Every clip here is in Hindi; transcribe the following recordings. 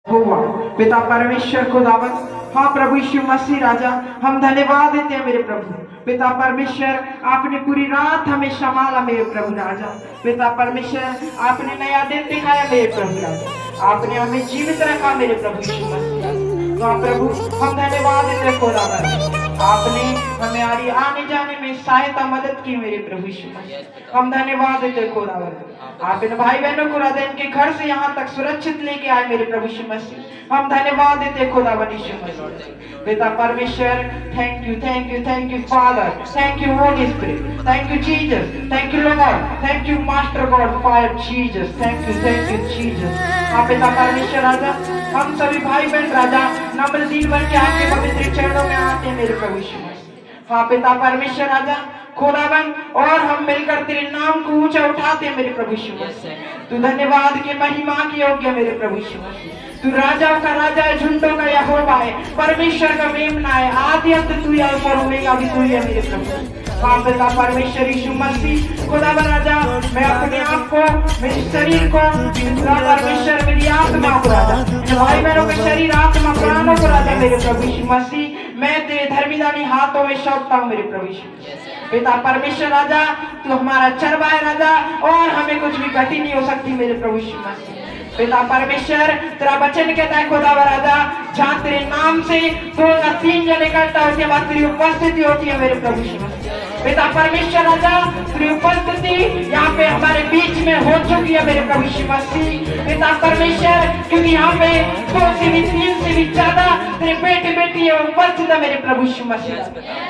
हुआ पिता परमेश्वर खुदावन। हाँ प्रभु यीशु मसीह राजा, हम धन्यवाद देते हैं मेरे प्रभु। पिता परमेश्वर, आपने पूरी रात हमें संभाला मेरे प्रभु राजा। पिता परमेश्वर, आपने नया दिन दिखाया मेरे प्रभु राजा। आपने हमें जीवित रखा मेरे प्रभु यीशु मसीह। हाँ प्रभु, हम धन्यवाद देते हैं खुदावन। आपने हमें आने जाने में सहायता मदद की मेरे प्रभु यीशु मसीह। हम धन्यवाद देते हैं खुदावन। आप इन भाई बहनों को राजा इनके घर से यहाँ तक सुरक्षित लेके आए मेरे प्रभु यीशु मसीह। हम धन्यवाद देते हैं खुदावन यीशु मसीह। पिता परमेश्वर, thank you father, thank you Holi spirit, thank you Jesus, thank you Lord, thank you master God fire Jesus, thank you Jesus. हाँ पिता परमेश्वर राजा, हम सभी भाई बहन राजा नम्र दिल बन के आपके पवित्र चरणों में आते हैं मेरे प्रभु यीशु मसीह। हाँ पिता परमेश्वर राजा खुदावन, और हम मिलकर तेरे नाम को ऊंचा उठाते हैं मेरे प्रभु यीशु मसीह। तू धन्यवाद के महिमा के योग्य मेरे प्रभु यीशु मसीह। तू राजाओं का राजा है, झुंडों का यहोवा है, परमेश्वर का मेमना है, आदि अंत तू है और ओमेगा भी तू है मेरे प्रभु। हाँ पिता परमेश्वर यीशु मसीह खुदावन राजा, मैं अपने आप को, मेरे शरीर को, पिता परमेश्वर मेरी आत्मा को राजा, भाई बहनों के शरीर आत्मा प्राणों को राजा मेरे प्रभु यीशु मसीह मैं तेरे धर्मीदानी हाथों में सौंपता हूँ मेरे प्रभु यीशु। पिता परमेश्वर राजा, तू हमारा चरवा है राजा, और हमें कुछ भी गति नहीं हो सकती मेरे प्रभु यीशु मसीह। पिता परमेश्वर, तेरा वचन कहता है खुदावा राजा, जहाँ तेरे नाम से 2 या 3 जन इकट्ठा होते हैं, वहाँ तेरी उपस्थिति होती है मेरे प्रभु यीशु मसीह। पिता परमेश्वर राजा, तेरी उपस्थिति यहाँ पे हमारे बीच में हो चुकी है मेरे प्रभु यीशु मसीह। पिता परमेश्वर, क्योंकि यहाँ पे 2 से भी 3 से भी ज्यादा तेरे बेटे बेटी उपस्थित है मेरे प्रभु यीशु मसीह।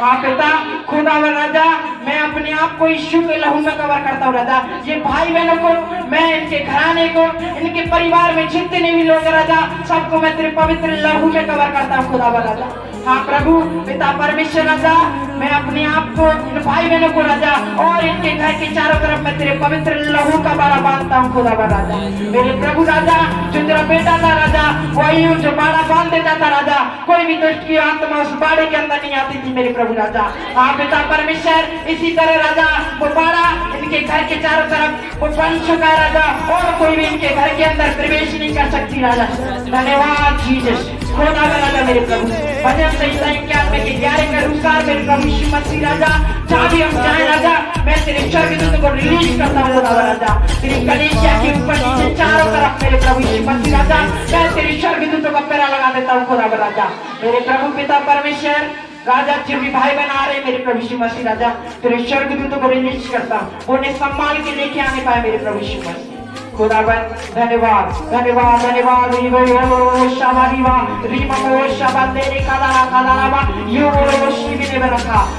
हाँ पिता खुदावा राजा, मैं अपने आप को यीशु के लहू में कवर करता हूँ राजा। ये भाई बहनों को, मैं इनके घराने को, इनके परिवार में जितने भी लोग राजा, सबको मैं तेरे पवित्र लहू में कवर करता हूँ खुदावा राजा। हाँ प्रभु पिता परमेश्वर राजा, मैं अपने आप को, इन भाई बहनों को राजा, और इनके घर के चारों तरफ मैं तेरे पवित्र लहू का बाड़ा बांधता हूँ खुदावा राजा। मेरे प्रभु राजा, जो तेरा बेटा था राजा, वही जो बाड़ा बांध देता था राजा, कोई भी दुष्ट की आत्मा उस बाड़े के अंदर नहीं आती थी मेरे प्रभु राजा। हाँ पिता परमेश्वर, इसी तरह राजा वो बाड़ा इनके घर के चारों तरफ वो बन चुका है राजा, और कोई भी इनके घर के अंदर प्रवेश नहीं कर सकती राजा। धन्यवाद जीसस खुदावा राजा मेरे प्रभु। भजन संहिता 91 के 11 के अनुसार मेरे प्रभु यीशु मसीह राजा, जहाँ भी हम जाए राजा, मैं तेरे स्वर्गदूतों को रिलीज करता हूँ खुदावा राजा। तेरी कलीसिया के ऊपर नीचे चारों तरफ मेरे प्रभु यीशु मसीह राजा, मैं तेरे स्वर्गदूतों का पैरा लगा देता हूँ खुदावा राजा। मेरे प्रभु पिता परमेश्वर राजा, जो भी भाई बहन आ रहे मेरे प्रभु यीशु मसीह राजा, तेरे स्वर्गदूतों को रिलीज करता हूँ, उन्हें सम्मान के लेके आने पाए मेरे प्रभु यीशु मसीह खुदावन। धन्यवाद धन्यवाद धन्यवाद।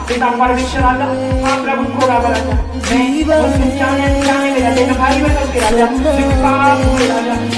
पिता परमेश्वर राजा, हाँ प्रभु खुदावन राजा, मैं जाने मेरे भाई बहनों के राजा,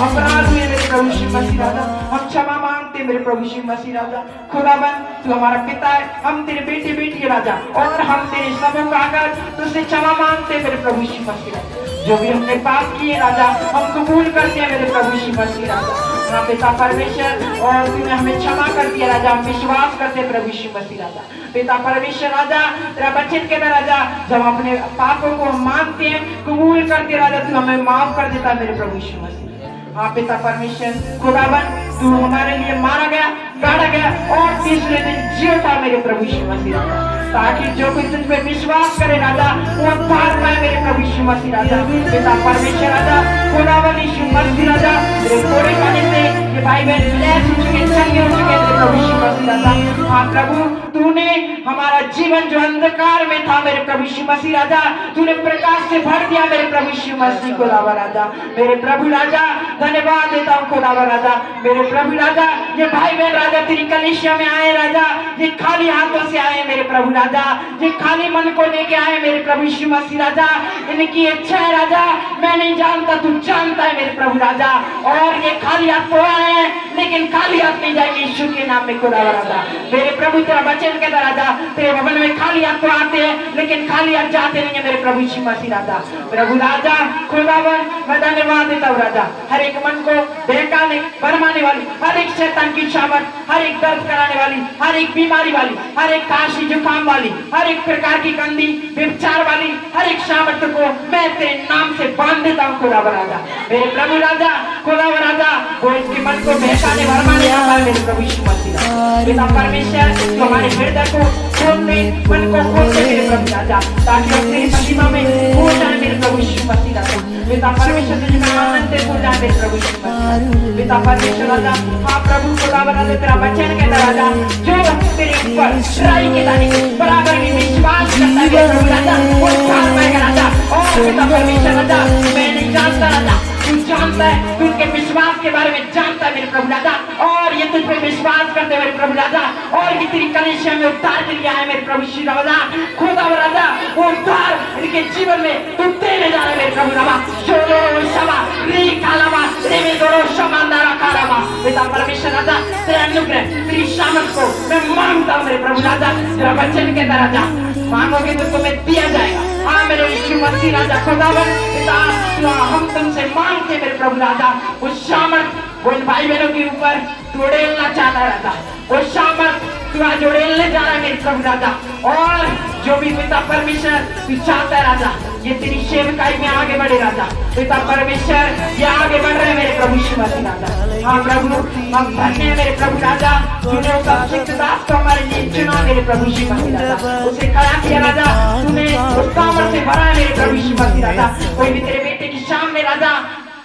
अपराध हुए मेरे प्रभु यीशु मसीह राजा, हम क्षमा मांगते मेरे प्रभु यीशु मसीह राजा। खुदावन, तू हमारा पिता है, हम तेरे बेटे बेटी राजा, और हम तेरे समूह का आकर तुझसे क्षमा मांगते मेरे प्रभु यीशु मसीह राजा। जो भी हमने पाप किए राजा, हम कबूल करते हैं मेरे प्रभु यीशु मसीह राजा। हाँ पिता परमेश्वर, और तूने हमें क्षमा कर दिया राजा, हम विश्वास करते हैं प्रभु यीशु मसीह राजा। पिता परमेश्वर राजा, तेरा वचन के राजा, जब अपने पापों को हम मानते हैं, कबूल करते राजा, तू हमें माफ कर देता है मेरे प्रभु यीशु मसीह। हाँ पिता परमेश्वर खुदावन, तू हमारे लिए मारा गया, गाड़ा गया, और तीसरे दिन जी उठा मेरे प्रभु यीशु मसीह राजा, ताकि जो कोई तुझ पे विश्वास करे राजा, वो उद्धार पाए मेरे प्रभु यीशु मसीह राजा। पिता परमेश्वर राजा, खुदावन यीशु मसीह राजा, तेरे कोड़े खाने से ये भाई बहन लैस हो चुके, चंगे हो चुके मेरे प्रभु यीशु मसीह राजा। हाँ प्रभु, तूने हमारा जीवन जो अंधकार में था मेरे प्रभु यीशु मसीह राजा, तूने प्रकाश से भर दिया मेरे प्रभु यीशु मसीह खुदावा राजा। मेरे प्रभु राजा, धन्यवाद देता हूँ खुदावा राजा। मेरे प्रभु राजा, ये भाई बहन राजा तेरी कलीसिया में आए राजा, ये खाली हाथों से आए मेरे प्रभु राजा, ये खाली मन को लेके आए मेरे प्रभु यीशु मसीह राजा। इनकी इच्छा है राजा, मैं नहीं जानता, तू जानता है मेरे प्रभु राजा, और ये खाली हाथ तो आए हैं, लेकिन खाली हाथ नहीं जाएंगे यीशु के नाम में खुदा राजा। मेरे प्रभु तेरा वचन कहता राजा तेरे भवन में खाली हाथ तो आते हैं लेकिन खाली हाथ जाते नहीं है मेरे प्रभु यीशु मसीह राजा। प्रभु राजा खुदावन मैं धन्यवाद देता हूँ राजा, हर एक मन को बहकाने भरमाने वाली, हर एक शैतान की शामत, हर एक दर्द कराने वाली, हर एक बीमारी वाली, हर एक काशी जुकाम वाली, हर एक प्रकार की गंदी व्यभिचार वाली हर एक शामत को मैं तेरे नाम से बांध देता हूँ खुदा राजा। मेरे प्रभु राजा खुदा राजा वो इसके मन को बहकाने भरमाने वाला है मेरे प्रभु यीशु मसीह पिता परमेश्वर तो हमारे हृदय को खोलने मन को खोलने मेरे प्रभु राजा ताकि हम तेरी महिमा में हो जाए मेरे प्रभु यीशु मसीह राजा। पिता परमेश्वर तुझे मैं आनंद हो जाए मेरे प्रभु यीशु मसीह पिता परमेश्वर राजा। हाँ प्रभु खुदा राजा तेरा वचन कहता राजा जो तेरे ऊपर बुराई के दाने बराबर में विश्वास करता है मेरे प्रभु राजा वो उद्धार पाएगा राजा। और पिता परमेश्वर राजा मैं नहीं जानता राजा तू जानता है, तू उनके विश्वास के बारे में जानता है मेरे प्रभु राजा और ये तुझ पे विश्वास करते हैं मेरे प्रभु राजा और ये तेरी कलीसिया में उद्धार के लिए आए मेरे प्रभु श्री राजा खुदा राजा वो उद्धार इनके जीवन में तू देने जा रहे मेरे प्रभु राजा। पिता परमेश्वर राजा तेरे अनुग्रह तेरी शामत को मैं मांगता हूँ मेरे प्रभु राजा। तेरा वचन कहता राजा मांगोगे तो तुम्हें दिया जाएगा। हाँ मेरे यीशु मसीह राजा खुदावन पिता हम तुमसे मांगते मेरे प्रभु राजा उस शामत वो इन भाई बहनों के ऊपर तू उड़ेलना चाहता है राजा, वो शामत तू आज उड़ेलने जा रहा है मेरे प्रभु राजा। और जो भी पिता परमेश्वर तू चाहता है राजा ये तेरी सेवकाई में आगे बढ़े राजा। पिता परमेश्वर ये आगे बढ़ रहे मेरे प्रभु यीशु मसीह राजा। हाँ प्रभु हम धन्य है मेरे प्रभु राजा तूने उस अभिषिक्त दास को हमारे लिए चुना मेरे प्रभु यीशु मसीह राजा, उसे खड़ा किया राजा, तूने उस सामर्थ से भरा है मेरे प्रभु यीशु मसीह राजा। कोई भी तेरे बेटे की सामने राजा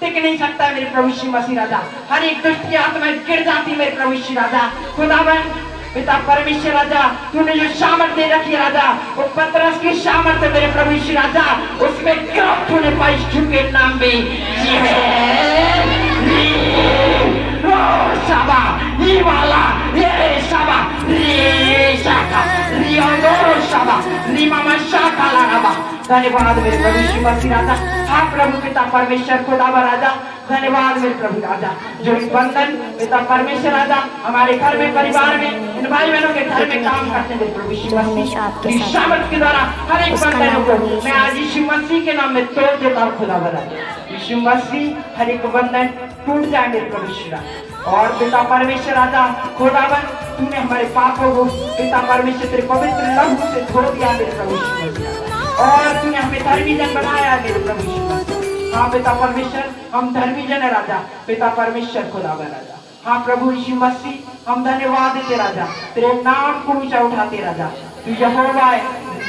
टिक नहीं सकता है मेरे प्रभु यीशु मसीह राजा, हर एक दुष्ट की आत्मा गिर जाती मेरे प्रभु यीशु राजा। खुदावन पिता परमेश्वर राजा तूने जो सामर्थ दे रखी राजा वो पतरस की सामर्थ मेरे प्रभु यीशु राजा उसमें क्यों तूने पाई यीशु के नाम में ये वाला ये साबा रे शाखा रियोंदोरो साबा रिमामा शाखा लगाबा। धन्यवाद मेरे प्रभु यीशु मसीह राजा। हाँ प्रभु पिता परमेश्वर खुदावा राजा धन्यवाद मेरे प्रभु राजा जो इस बंधन पिता परमेश्वर राजा हमारे घर में परिवार में इन भाई बहनों के घर में काम करते हैं प्रभु यीशु मसीह शामत के द्वारा हर एक बंधन को मैं आज यीशु मसीह के नाम में तोड़ देता हूँ खुदावा राजा। यीशु मसीह हर एक बंधन टूट जाए मेरे प्रभु यीशु राजा। और पिता परमेश्वर राजा खुदावन तूने हमारे पापों को पिता परमेश्वर तेरे पवित्र लहू से धो दिया मेरे प्रभु यीशु मसीह और तूने हमें धर्मी जन बनाया मेरे प्रभु यीशु मसीह। हाँ पिता परमेश्वर हम धर्मी जन है राजा पिता परमेश्वर खुदावन राजा। हाँ प्रभु यीशु मसीह हम धन्यवाद देते राजा तेरे नाम को ऊंचा उठाते राजा तू यहोवा है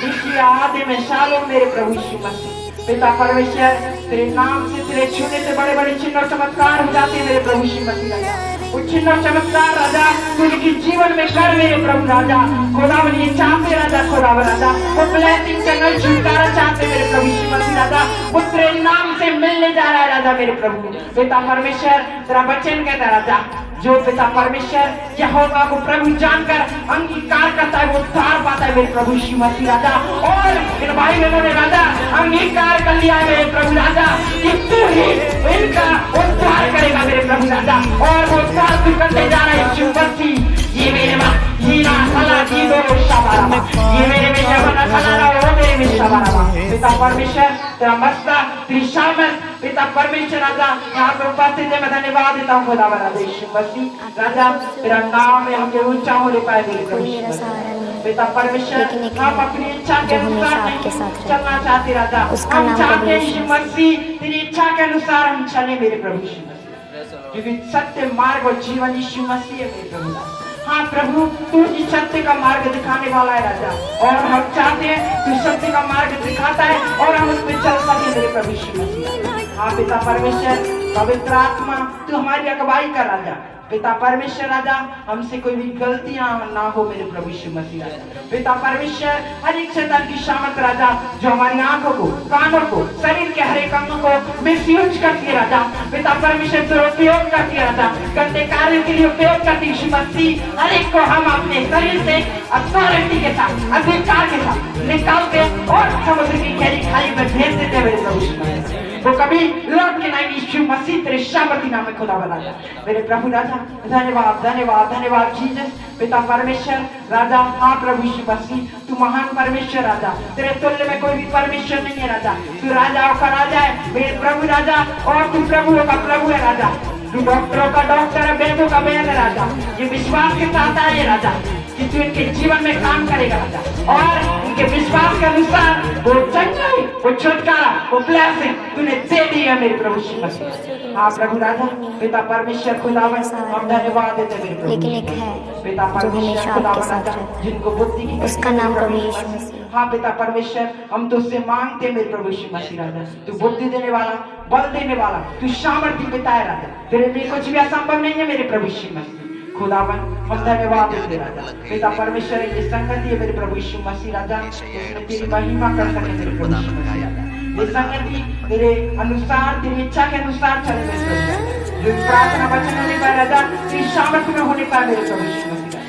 निश्चय आदि में सालों मेरे प्रभु यीशु मसीह पिता परमेश्वर तेरे नाम से तेरे छूने से बड़े बड़े चिन्ह और चमत्कार हो जाते हैं मेरे प्रभु यीशु मसीह राजा। वो चिन्ह और चमत्कार राजा तू उनके जीवन में कर मेरे प्रभु राजा खुदावन ये चाहते राजा खुदावन राजा वो ब्लेसिंग चैनल छुटकारा चाहते मेरे प्रभु यीशु मसीह राजा वो तेरे नाम से मिलने जा रहा है राजा मेरे प्रभु पिता परमेश्वर तेरा वचन कहता राजा जो पिता परमेश्वर यहोवा को प्रभु जानकर अंगीकार करता है वो उद्धार पाता है मेरे प्रभु यीशु मसीह राजा। और इन भाई बहनों ने राजा अंगीकार कर लिया है मेरे प्रभु राजा कि तू ही इनका उद्धार करेगा मेरे प्रभु राजा और वो उद्धार तू करने जा रहा है यीशु मसीह। ये मेरे माँ ये ना सला जी दो शाबारा ये मेरे में जवाना सला वो मेरे में शाबारा पिता परमेश्वर तेरा मस्ता तेरी शामत पिता परमेश्वर राजा यहाँ पर उपस्थित है मैं धन्यवाद देता हूँ खुदा वाला यीशु मसीह राजा तेरा नाम है हमें ऊंचा होने पाए मेरे प्रभु पिता परमेश्वर हम अपनी इच्छा के अनुसार नहीं चलना चाहते राजा हम चाहते हैं यीशु मसीह तेरी इच्छा के अनुसार हम चले मेरे प्रभु यीशु मसीह क्योंकि सत्य मार्ग और जीवन यीशु मसीह है मेरे प्रभु। हाँ प्रभु तू ही सत्य का मार्ग दिखाने वाला है राजा और हम चाहते हैं तू सत्य का मार्ग दिखाता है और हम उस पर चल सके मेरे प्रभु यीशु मसीह। हाँ पिता परमेश्वर पवित्र आत्मा तू हमारी अगुवाई कर राजा पिता परमेश्वर राजा हमसे कोई भी गलतियां ना हो मेरे प्रभु यीशु मसीह राजा। पिता परमेश्वर हर एक शैतान की शामत राजा जो हमारी आंखों को कानों को शरीर के हर एक अंगों को मिसयूज करती है राजा पिता परमेश्वर दुरुपयोग करती है राजा गंदे कार्यों के लिए उपयोग करते यीशु मसीह। हर एक को हम अपने शरीर से अथॉरिटी के साथ, अधिकार के साथ निकालते और समुद्र की गहरी खाई में भेज देते मेरे प्रभु यीशु मसीह। वो कभी लौट के नहीं यीशु मसीह तेरे सामर्थी नाम में खुदा बना जा मेरे प्रभु राजा। धन्यवाद धन्यवाद धन्यवाद जीसस पिता परमेश्वर राजा। हाँ प्रभु यीशु मसीह तू महान परमेश्वर राजा, तेरे तुल्य में कोई भी परमेश्वर नहीं है राजा। तू राजाओं का राजा है मेरे प्रभु राजा, और तू प्रभुओं का प्रभु है राजा। तू डॉक्टरों का डॉक्टर है, वेदों का वेद है राजा। ये विश्वास के साथ आए राजा कि तू इनके जीवन में काम करेगा राजा, और इनके विश्वास के अनुसार वो चंगाई, वो छुटकारा, वो ब्लेसिंग तूने दे दी है मेरे प्रभु यीशु मसीह। हाँ प्रभु राजा पिता परमेश्वर खुदावन हम धन्यवाद देते मेरे प्रभु। लेकिन एक है पिता परमेश्वर खुदावन राजा जिनको बुद्धि की, उसका नाम प्रभु यीशु मसीह। हाँ पिता परमेश्वर हम तुझसे मांगते मेरे प्रभु यीशु मसीह राजा, तू बुद्धि देने वाला, बल देने वाला, तू सामर्थ्य पिता है राजा। तेरे लिए कुछ भी असंभव नहीं है मेरे प्रभु यीशु मसीह। खुदावन हम धन्यवाद देते राजा पिता परमेश्वर। ये संगति है मेरे प्रभु यीशु मसीह राजा, इसमें तेरी महिमा कर सके मेरे प्रभु यीशु मसीह राजा। ये संगति तेरे अनुसार, तेरी इच्छा के अनुसार चले मेरे प्रभु राजा। जो प्रार्थना वचन होने पाए राजा, तेरी सामर्थ्य में होने पाए मेरे प्रभु यीशु मसीह राजा।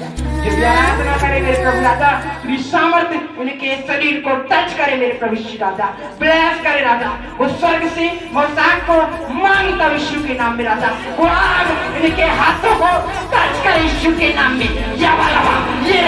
जो आराधना करे मेरे प्रभु राजा, तेरी सामर्थ्य उनके शरीर को टच करे मेरे प्रभु यीशु राजा, ब्लेस करे राजा। वो स्वर्ग से मौसाक को मांगता यीशु के नाम में राजा, वो आग उनके हाथों को टच करे यीशु के नाम में। यावा लवा ये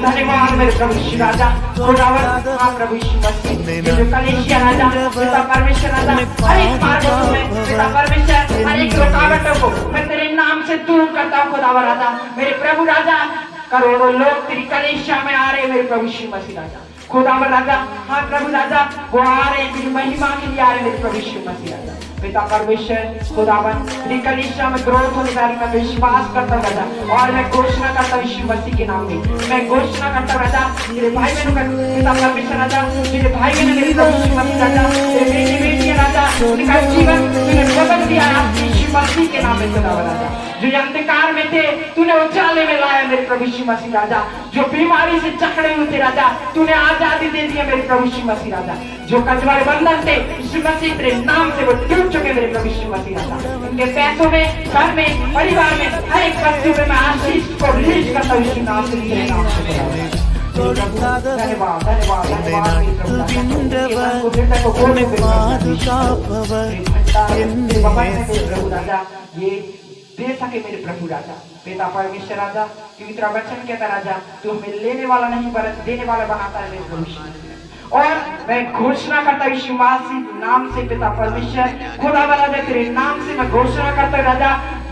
धन्यवाद मेरे प्रभु यीशु राजा। खुदावन हाँ प्रभु यीशु मसीह जो कलीसिया राजा पिता परमेश्वर राजा, हर एक मार्गों में पिता परमेश्वर हर एक रुकावटों को मैं तेरे नाम से दूर करता हूँ खुदावन राजा मेरे प्रभु राजा। करोड़ों लोग तेरी कलीसिया में आ रहे मेरे प्रभु यीशु मसीह राजा। खुदावन राजा हाँ प्रभु राजा वो आ रहे तेरी महिमा के लिए आ रहे मेरे प्रभु यीशु मसीह राजा। पिता परमेश्वर खुदावन तेरी कलीसिया में ग्रोथ होने वाली मैं विश्वास करता हूँ राजा, और मैं घोषणा करता हूँ यीशु मसीह के नाम में। मैं घोषणा करता हूँ राजा मेरे भाई बहनों का पिता परमेश्वर राजा, मेरे भाई बहन मेरे प्रभु यीशु मसीह राजा, मेरे बेटी बेटियां राजा, उनका जीवन तूने बदल दिया यीशु मसीह के नाम में खुदावन राजा। जो अंधकार में थे तूने उजाले में लाया मेरे प्रभु यीशु मसीह राजा। जो बीमारी से जकड़े हुए थे राजा, तूने आजादी दे दिया मेरे प्रभु यीशु मसीह राजा। जो कचवारे बंधन थे यीशु मसीह तेरे नाम से वो टूट चुके मेरे प्रभु यीशु मसीह राजा। उनके पैसों में, घर में, परिवार में, हर एक वस्तु में मैं आशीष को रिलीज करता हूँ यीशु नाम से, तेरे नाम से। धन्यवाद धन्यवाद धन्यवाद ये दे सके मेरे प्रभु राजा पिता परमेश्वर राजा, क्योंकि तेरा वचन कहता राजा तू हमें लेने वाला नहीं बल्कि देने वाला बनाता है मेरे प्रभु। और मैं घोषणा करता हूँ यीशु मसीह नाम से पिता परमेश्वर खुदा राजा, तेरे नाम से मैं घोषणा करता हूँ राजा,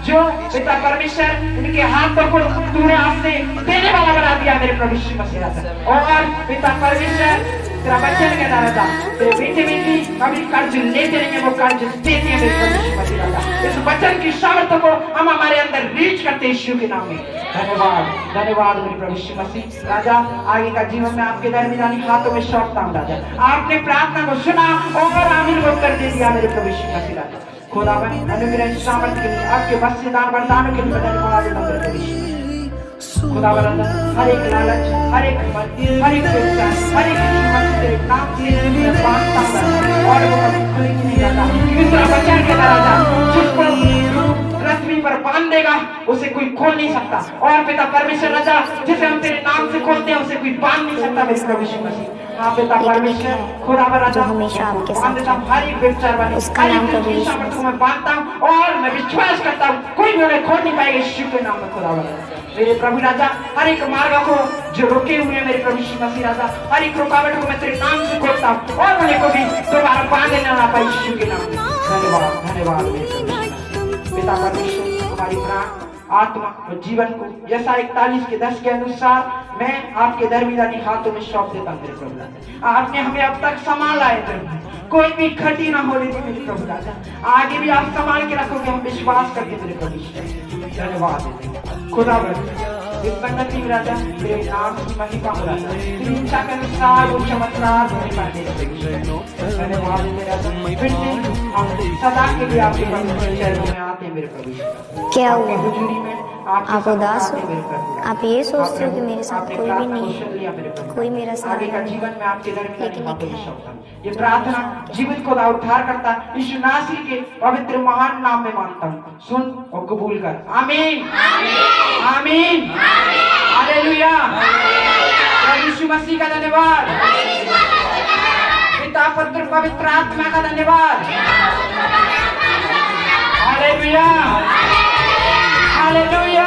जो पिता परमेश्वर इनके हाथों को तूने आज से देने वाला बना दिया मेरे प्रभु यीशु मसीह राजा। और पिता परमेश्वर तेरा वचन कहता राजा तेरे बेटे बेटी कभी कर्ज लेते नहीं है, वो कर्ज देते हैं मेरे प्रभु यीशु मसीह राजा। इस वचन की सामर्थ्य को हम हमारे अंदर रीच करते हैं यीशु के नाम में। धन्यवाद धन्यवाद मेरे प्रभु यीशु मसीह राजा। आगे का जीवन में आपके दरमियानी हाथों में सौंपता हूं राजा। आपने प्रार्थना को सुना और आमीन को कर दे दिया मेरे प्रभु यीशु मसीह राजा। खुदावन अनुग्रह सामर्थ्य के लिए आपके वरदान वरदानों के लिए धन्यवाद। खुदावन हर एक लालच, हर एक मन, हर एक व्यवसाय, हर एक तेरे नाम से मैं मांगता हूं और वो कभी खुली नहीं रहता। दूसरा वचन के राजा जिसको पृथ्वी पर बांध देगा उसे कोई खोल नहीं सकता, और पिता परमेश्वर राजा जिसे हम तेरे नाम से खोलते हैं उसे कोई बांध नहीं सकता मेरे प्रभु यीशु मसीह। हाँ पिता परमेश्वर खुदावन राजा हमेशा आपके साथ हर एक व्यवचार वाले हर एक सामर्थ्य को मैं बांधता हूँ और मैं विश्वास करता हूँ कोई भी उन्हें खोल नहीं पाएगा यीशु के नाम में। खुदावन मेरे प्रभु राजा हर एक मार्ग को जो रुके हुए हैं मेरे प्रभु यीशु मसीह राजा, हर एक रुकावट को मैं तेरे नाम से खोलता हूँ और उन्हें को भी दोबारा बांधने ना पाए यीशु के नाम में। धन्यवाद धन्यवाद पिता परमेश्वर हमारी प्राण आत्मा और जीवन को यसा 41:10 के अनुसार मैं आपके दरमियानी हाथों में सौंप देता हूँ मेरे प्रभु राजा। आपने हमें अब तक संभाला है प्रभु, कोई भी खटी ना होने दी मेरे प्रभु राजा, आगे भी आप संभाल के रखोगे हम विश्वास करके मेरे प्रभु। धन्यवाद खुदा विपन्न थी राजा तेरे नाम की महिमा हो राजा तेरी इच्छा के अनुसार वो चमत्कार होने पाते धन्यवाद तेरा फिर से हम सदा के लिए आपके पवित्र चरणों में आते हैं मेरे प्रभु। क्या आपकी हुआ? हुजूरी में आप उदास हो? मेरे प्रभु। आप ये सोचते हो कि मेरे साथ आपने कोई भी प्रार्थना नहीं को सुन लिया मेरे है, प्रभु। कोई मेरा साथ आगे का नहीं जीवन है। में आपके दर में लेकिन बातों एक को है। सौंपता हूं। ये प्रार्थना जीवित खुदा उद्धार करता यीशु नासरी के पवित्र महान नाम में मांगता हूँ, सुन और कबूल कर। आमीन आमीन हालेलुया। प्रभु यीशु मसीह का धन्यवाद, पिता पुत्र पवित्र आत्मा का धन्यवाद। Hallelujah hallelujah.